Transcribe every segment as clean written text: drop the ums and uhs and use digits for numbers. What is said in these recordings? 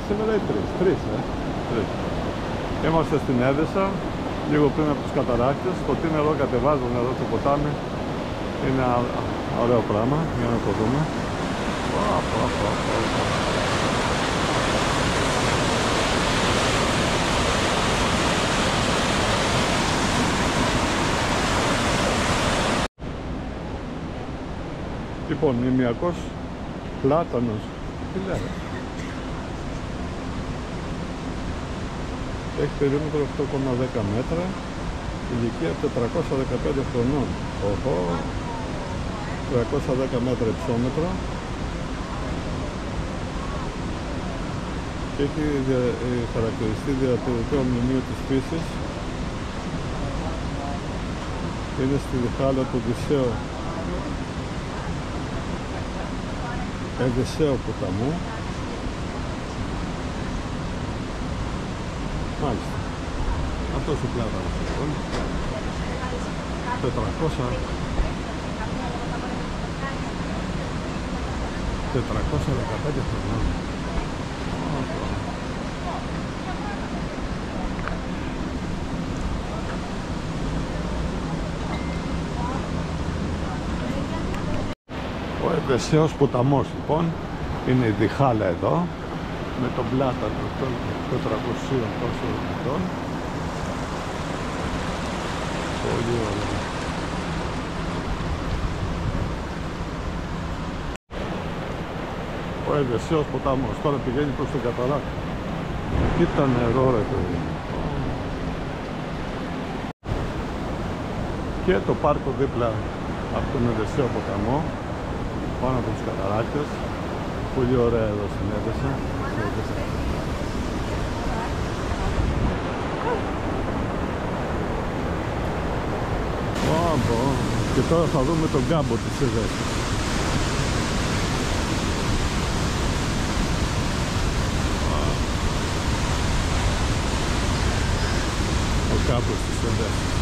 σήμερα ή τρεις. Είμαστε στην Έδεσα, λίγο πριν από τους καταράκτες. Το τι νερό κατεβάζουν εδώ στο ποτάμι είναι ένα ωραίο πράγμα, για να το δούμε. Λοιπόν, μνημιακός πλάτανος, τι λέει, έχει περίμετρο 8,10 μέτρα, ηλικία 415 χρονών. 310 μέτρα υψόμετρο και έχει χαρακτηριστεί διατηρητικό μνημείο της φύσης. Είναι στη διχάλα του Εδεσσαίου ποταμού. Μάλιστα. Αυτός ο πλάτανος λοιπόν. 415 χρονών. Ο Εδεσσαίος ποταμός λοιπόν είναι η διχάλα εδώ με τον πλάτανο των 400 τόσο ετών. Πολύ ωραία. Ο Εδεσσαίος ποταμός τώρα πηγαίνει προς τον καταράκτη. Κοίτα νερό ρε παιδί. Και το πάρκο δίπλα από τον Εδεσσαίο ποταμό, πάνω από τους καταράκτες. Πολύ ωραία εδώ στην Έδεσα. Και τώρα θα δούμε τον κάμπο της Έδεσας. Ο κάμπος της Έδεσας.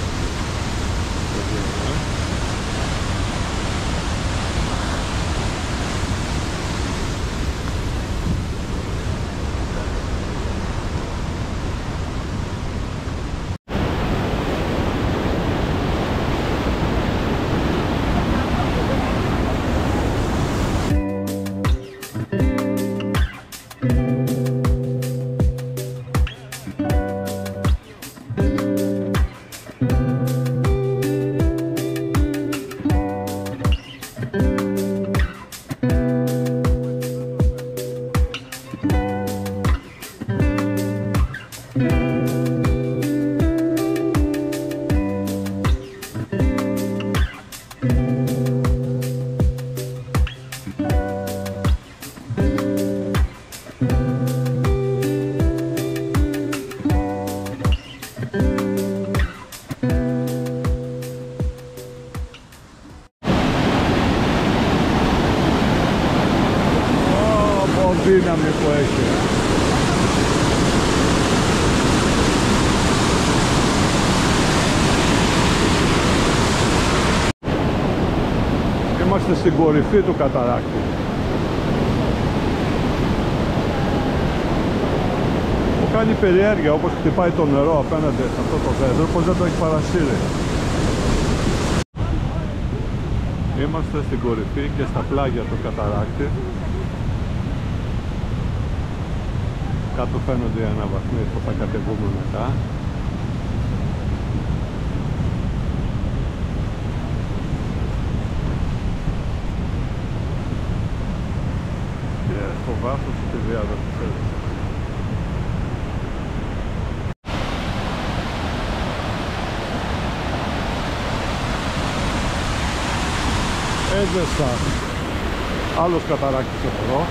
Δύναμη που έχει. Είμαστε στην κορυφή του καταράκτη. Μου κάνει περιέργεια όπως χτυπάει το νερό απέναντι σε αυτό το δέντρο, πως δεν το έχει παρασύρει. Είμαστε στην κορυφή και στα πλάγια του καταράκτη. Κάτω φαίνονται οι αναβαθμίσεις που θα κατεβούμε μετά. Και στο βάθος τη διάδοση της Έδεσας. Έδεσα, άλλος καταράκτης εδώ.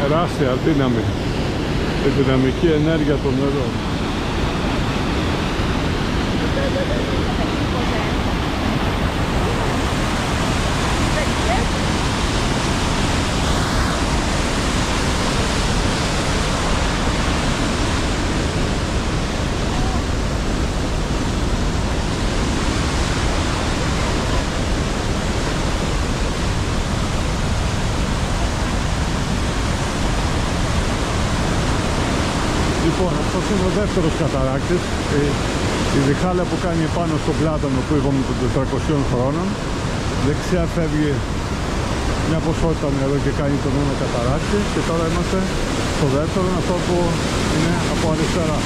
Τεράστια δύναμη, η δυναμική ενέργεια των νερών. Λοιπόν, αυτός είναι ο δεύτερος καταράκτης, η διχάλα που κάνει πάνω στον πλάτανο που είπαμε των 400 χρόνων. Δεξιά φεύγει μια ποσότητα νερό και κάνει τον ένα καταράκτη, και τώρα είμαστε στο δεύτερο, αυτό που είναι από αριστερά.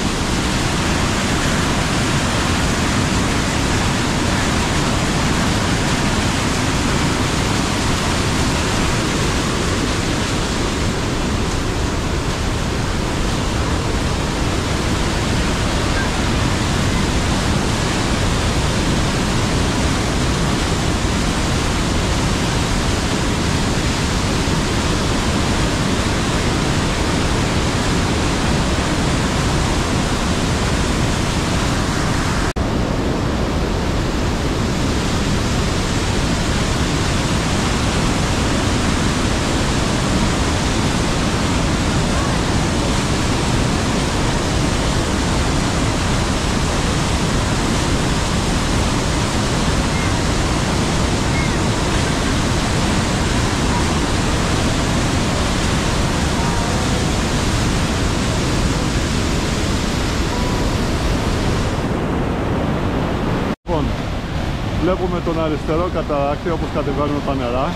Βλέπουμε τον αριστερό καταράκτη όπως κατεβαίνουν τα νερά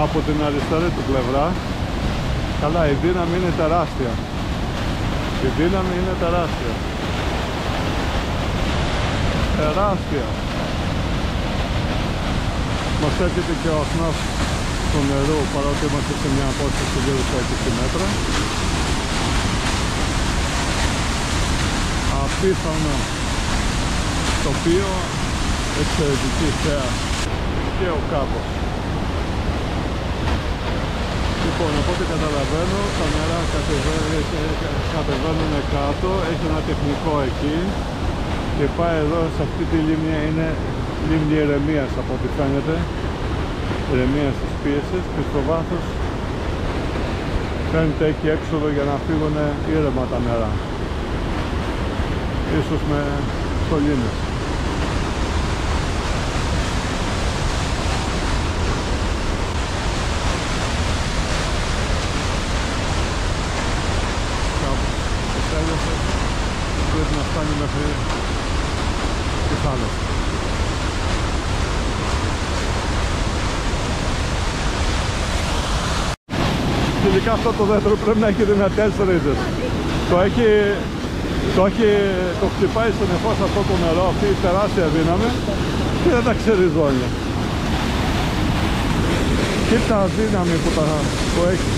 από την αριστερή του πλευρά. Καλά, η δύναμη είναι τεράστια. Η δύναμη είναι τεράστια. Τεράστια. Μας έρχεται και ο αχνός του νερού, παρότι είμαστε σε μια απόσταση γύρω στα 20 μέτρα. Απίθανο τοπίο, εξαιρετική θέα και ο κάμπος. Λοιπόν, από ό,τι καταλαβαίνω, τα νερά κατεβαίνουν κάτω, έχει ένα τεχνικό εκεί και πάει εδώ σε αυτή τη λίμνη, είναι λίμνη ηρεμίας από ό,τι φαίνεται, ηρεμίας της πίεσης, και στο βάθος φαίνεται εκεί έξοδο για να φύγουν ήρεμα τα νερά, ίσως με σωλήνες. Πρέπει να φτάνει μέχρι τη θάλασσα. Τελικά αυτό το δεύτερο πρέπει να έχει δυνατές ρίζες. Το χτυπάει στο νεφός αυτό το νερό, αυτή η τεράστια δύναμη, και δεν τα ξεριζώνει. Κοίτα δύναμη που έχει.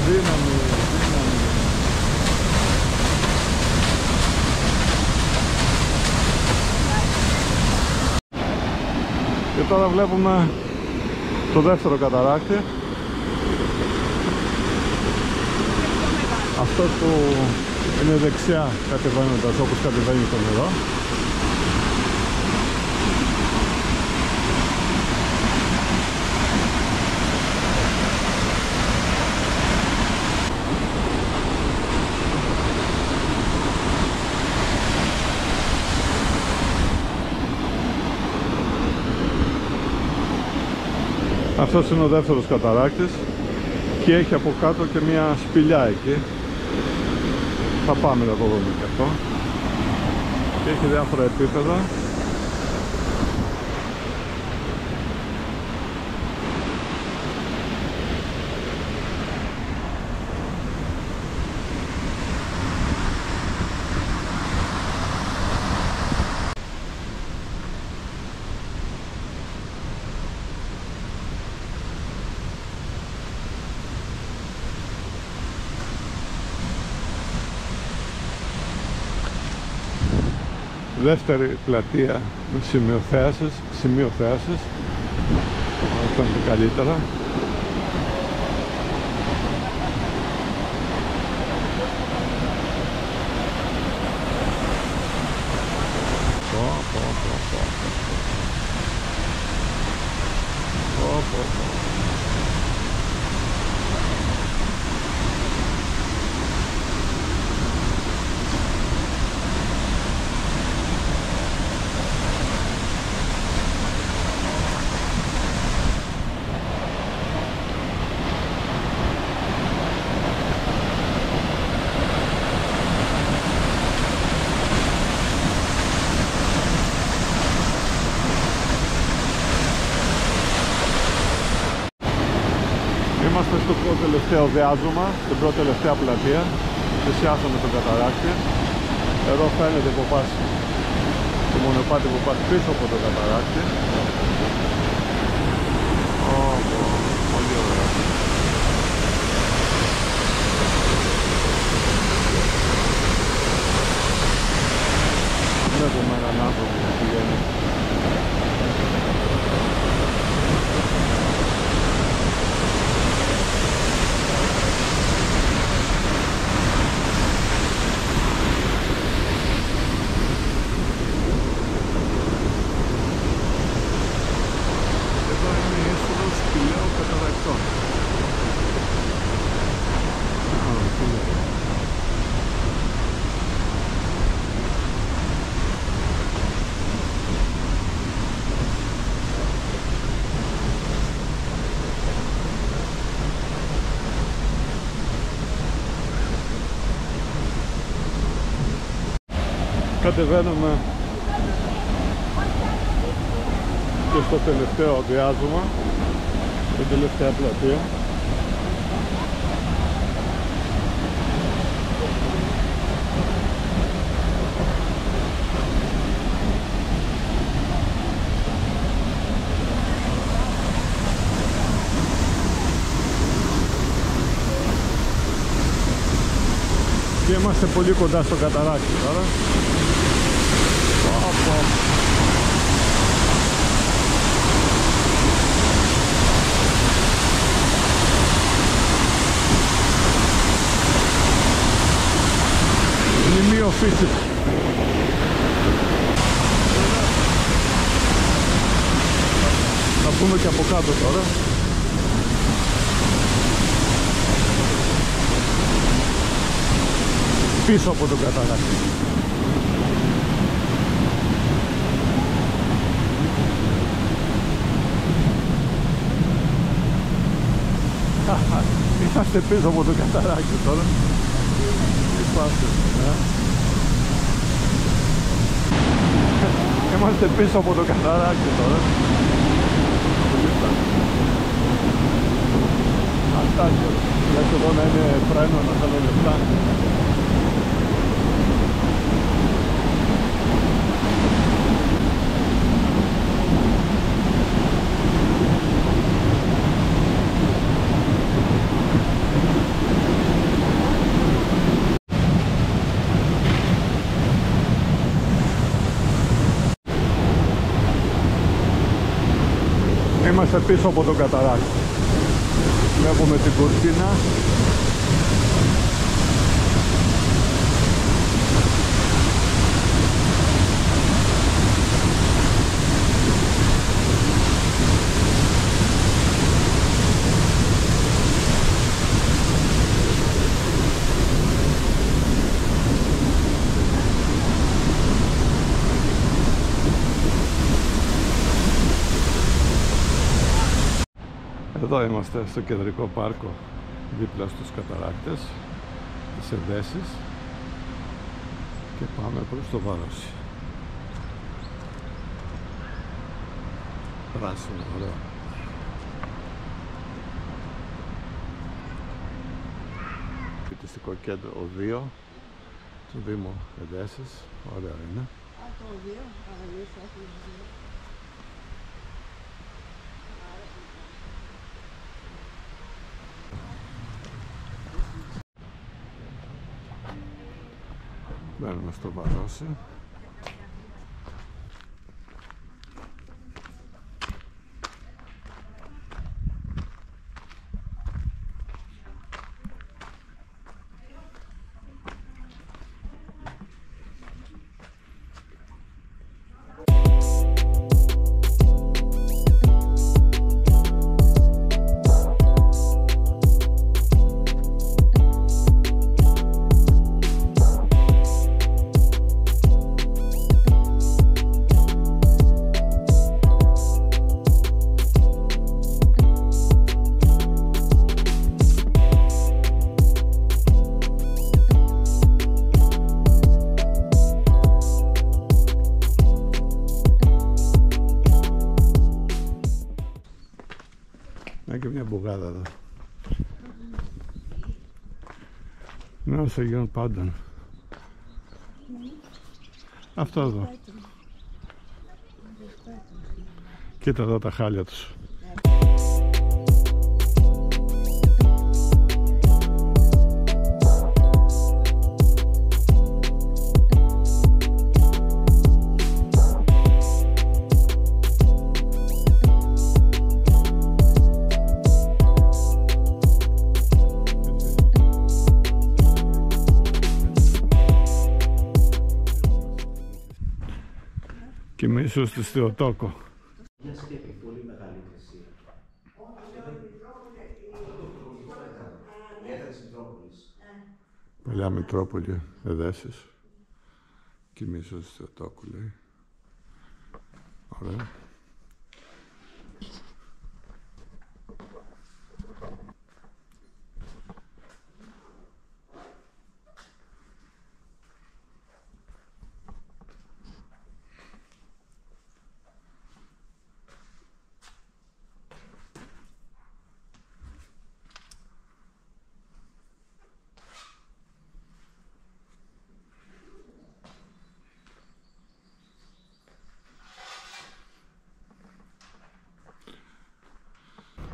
Δύναμη. Και τώρα βλέπουμε το δεύτερο καταράκτη. Αυτό που είναι δεξιά κατεβαίνοντας όπως κατεβαίνει το νερό. Αυτός είναι ο δεύτερος καταράκτης και έχει από κάτω και μια σπηλιά εκεί. Θα πάμε να το δούμε και αυτό. Και έχει διάφορα επίπεδα. δεύτερη πλατεία με σημείο θέασης. Αυτό είναι το καλύτερα. Είμαστε στο πρώτο τελευταίο διάζωμα, στην πρώτη τελευταία πλατεία. Πλησιάσαμε τον καταράκτη. Εδώ φαίνεται που πας, το μονοπάτι που πας πίσω από τον καταράκτη. Πολύ ωραία. Βλέπουμε έναν άνθρωπο που πηγαίνει. Κατεβαίνουμε και στο τελευταίο διάζωμα, την τελευταία πλατεία. Και είμαστε πολύ κοντά στο καταράκτη τώρα. Μνημείο φύσης. Θα πούμε και από κάτω τώρα. Πίσω από τον καταράκτη. Είμαστε πίσω από το καταράκτη τώρα. Είμαστε πίσω από το καταράκτη τώρα. Αυτά και βλέπω εδώ να είναι φρένο, να θέλω λεπτά. Είμαστε πίσω από το καταράκτη. Βλέπουμε την κουρτίνα. Εδώ είμαστε στο κεντρικό πάρκο, δίπλα στους καταράκτες της Εδέσης και πάμε προς το Βαρόσι. Πράσινο, ωραίο. Φοιτιστικό κέντρο οδείο του Δήμου Εδέσης, ωραίο είναι. Το οδείο, Μπαίνουμε στο Βαρόσι. και μια μπουγάδα εδώ. Νέος Αγίων Πάντων. Αυτό εδώ. Κοίτα εδώ τα χάλια τους. Κοιμήσου στη Θεοτόκο. Μια σκέπη πολύ μεγάλη εκκλησία. Παλιά Μητρόπολη, Εδέσσης. Κοιμήσου στη Θεοτόκο, λέει. Ωραία.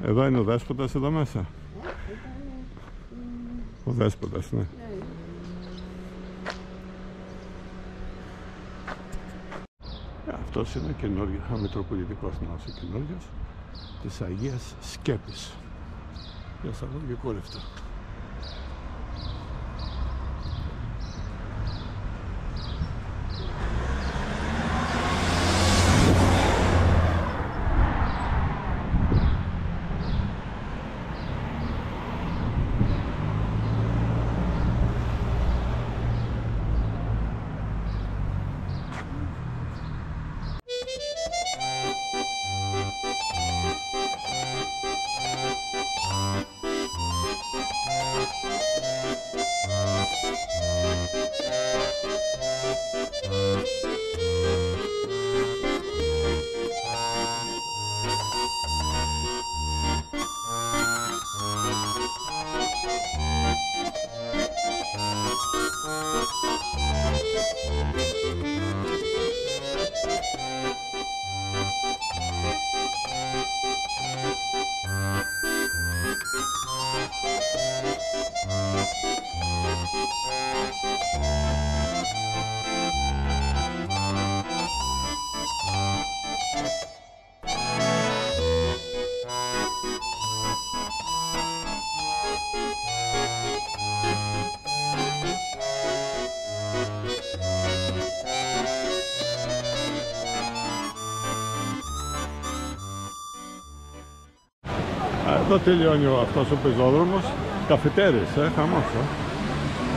Εδώ είναι ο Δέσποτας εδώ μέσα. Ο Δέσποτας, ναι. Αυτός είναι καινούργιος, ο Μητροπολιτικός Ναός, ο καινούργιος της Αγίας Σκέπης. Για σας δω και κόρευτο. Εδώ τελειώνει αυτός ο πεζόδρομος. Καφετέρες, χαμός.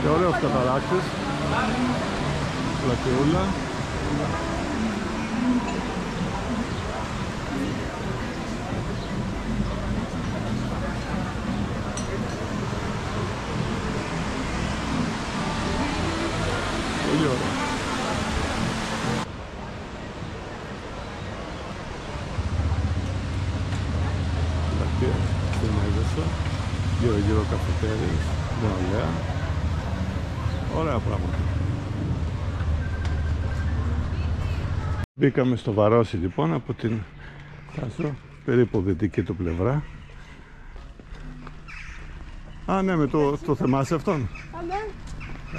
Και ωραίος καταράκτης. Πλατιούλα. Πολύ ωραία. Στην Έδεσα, γύρω καφετέρες, νεολαία, ωραία πράγματα. Μπήκαμε στο Βαρόσι λοιπόν από την περίπου δυτική του πλευρά. Α, ναι, με το θυμάσαι αυτόν. Α, ναι.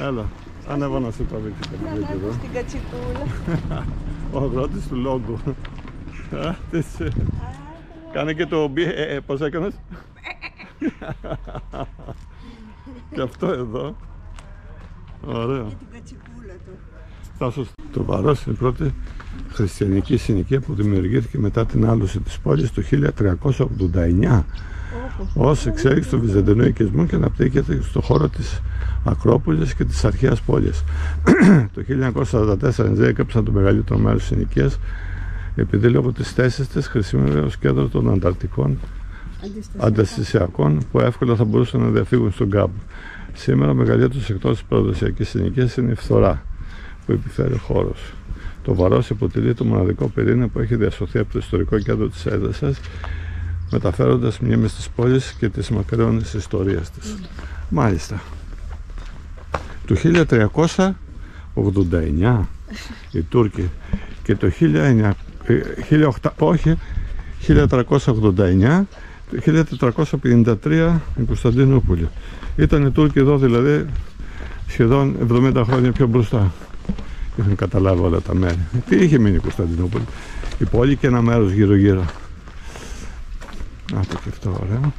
Έλα, ανέβα να σου το δείξω. Να ανέβω στην κατσικούλα. Ο αγρότης του Λόγκου. Κάνε και το πώς έκανες? Και αυτό εδώ. Ωραίο. Και την κατσικούλα του. Τάσος, το Βαρός είναι η πρώτη χριστιανική συνοικία που δημιουργήθηκε μετά την άλωση της πόλης το 1389 ως εξέλιξη του Βυζαντινού οικισμού και αναπτύσσεται στον χώρο της Ακρόπολης και της αρχαίας πόλης. Το 1944 έκαψαν το μεγαλύτερο μέρος της συνοικίας επειδή λόγω της θέσης της χρησιμεύει ως κέντρο των ανταρκτικών ανταστασιακών που εύκολα θα μπορούσαν να διαφύγουν στον κάμπο. Σήμερα ο μεγαλύτερος εκτός της παραδοσιακής συνοικίας είναι η φθορά που επιφέρει ο χώρος. Το Βαρόσι αποτελεί το μοναδικό πυρήνα που έχει διασωθεί από το ιστορικό κέντρο της Έδεσσας μεταφέροντας μνήμες της πόλης και τις μακραίωνες ιστορίες της. Μάλιστα. Το 1389 οι Τούρκοι και το 1389, το 1453 η Κωνσταντινούπολη. Ήταν οι Τούρκοι εδώ δηλαδή σχεδόν 70 χρόνια πιο μπροστά. Είχαν καταλάβει όλα τα μέρη. Τι είχε μείνει η Κωνσταντινούπολη? Η πόλη και ένα μέρος γύρω γύρω. Αυτό και αυτό ωραίο.